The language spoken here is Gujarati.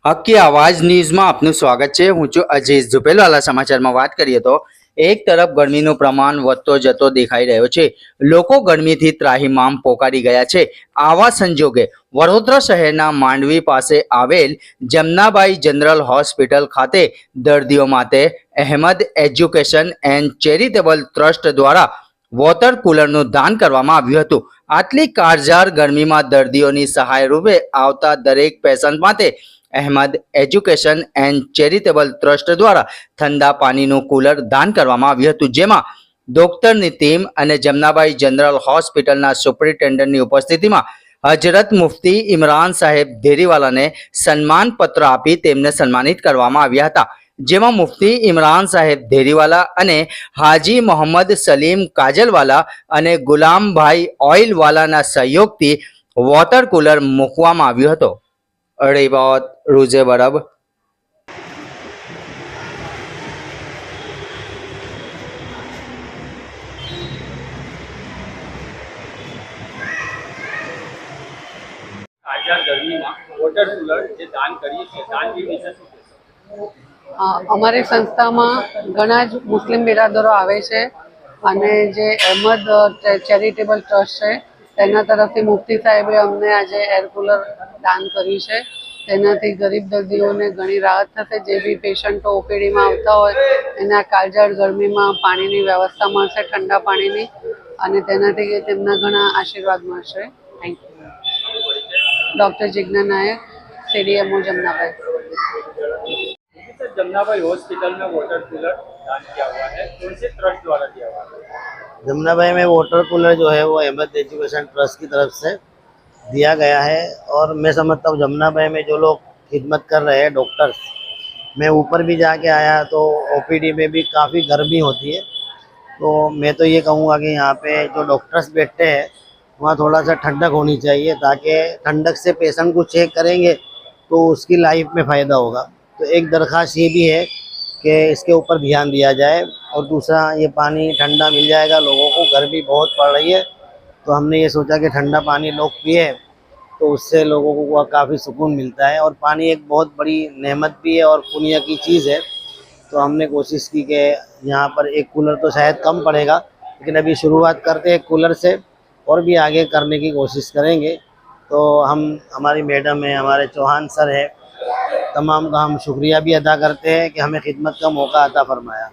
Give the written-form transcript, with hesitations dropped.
હક की आवाज ન્યૂઝમાં આપનું સ્વાગત છે। હું છું અજીઝ। ઝુપેલવાલા સમાચારમાં વાત કરીએ તો એક તરફ ગરમીનું પ્રમાણ વધતો જતો દેખાઈ રહ્યો છે। લોકો ગરમીથી ત્રાહિમામ પોકારી ગયા છે। આવા સંજોગે વડોદરા શહેરના માંડવી પાસે આવેલ જમનાબાઈ જનરલ હોસ્પિટલ ખાતે દર્દીઓ માટે Ahmed education and charitable trust દ્વારા વોટર કુલરનું દાન કરવામાં આવ્યું હતું। આટલી કાળઝાળ ગરમીમાં દર્દીઓની સહાય રૂપે આવતા દરેક પેશન્ટ માટે Ahmed education and charitable trust દ્વારા ઠંડા પાણીનું કુલર દાન કરવામાં આવ્યું હતું, જેમાં ડોક્ટરની ટીમ અને જમનાબાઈ જનરલ હોસ્પિટલના સુપ્રિન્ટેન્ડન્ટની ઉપસ્થિતિમાં હજરત મુફ્તી ઇમરાન સાહેબ ધેરીવાલાને સન્માનપત્ર આપી તેમને સન્માનિત કરવામાં આવ્યા હતા, જેમાં મુફ્તી ઇમરાન સાહેબ ધેરીવાલા અને હાજી મોહમ્મદ સલીમ કાજલવાલા અને ગુલામભાઈ ઓઇલવાલાના સહયોગથી વોટર કુલર મૂકવામાં આવ્યું હતું। रिपोर्ट रूजे बरब। અમારી સંસ્થામાં ઘણા જ મુસ્લિમ બિરાદરો આવે છે અને જે અહેમદ ચેરિટેબલ ટ્રસ્ટ છે તેના તરફથી મુફ્તી સાહેબે અમને આજે એર કુલર દાન કર્યું છે। તેનાથી ગરીબ દર્દીઓને ઘણી રાહત થશે। જે બી પેશન્ટો ઓપીડીમાં આવતા હોય એના કાળઝાળ ગરમીમાં પાણીની વ્યવસ્થા મળશે, ઠંડા પાણીની, અને તેનાથી તેમના ઘણા આશીર્વાદ મળશે। Thank you. Doctor Jigna Nayak, CDMO Jamnabai. Jamnabai hospital में वाटर कूलर दान किया हुआ है, कौन से ट्रस्ट द्वारा दिया हुआ है? जमनाबाई में वाटर कूलर जो है वो अहमद एजुकेशन ट्रस्ट की तरफ से दिया गया है। और मैं समझता हूँ जमनाबाई में जो लोग खिदमत कर रहे हैं डॉक्टर्स, मैं ऊपर भी जाके आया तो ओपीडी में भी काफ़ी गर्मी होती है, तो मैं तो ये कहूँगा कि यहाँ पे जो डॉक्टर्स बैठते हैं वहाँ थोड़ा सा ठंडक होनी चाहिए, ताकि ठंडक से पेशेंट को चेक करेंगे तो उसकी लाइफ में फ़ायदा होगा। तो एक दरख्वास्त ये भी है कि इसके ऊपर ध्यान दिया जाए। और दूसरा, ये पानी ठंडा मिल जाएगा लोगों को, गर्मी बहुत पड़ रही है, तो हमने ये सोचा कि ठंडा पानी लोग पिए तो उससे लोगों को काफ़ी सुकून मिलता है। और पानी एक बहुत बड़ी नेमत भी है और पुण्य की चीज़ है, तो हमने कोशिश की कि यहाँ पर एक कूलर तो शायद कम पड़ेगा, लेकिन अभी शुरुआत करते हैं कूलर से, और भी आगे करने की कोशिश करेंगे। तो हम, हमारी मैडम है, हमारे चौहान सर है, तमाम का हम शुक्रिया भी अदा करते हैं कि हमें खिदमत का मौका अता फरमाया।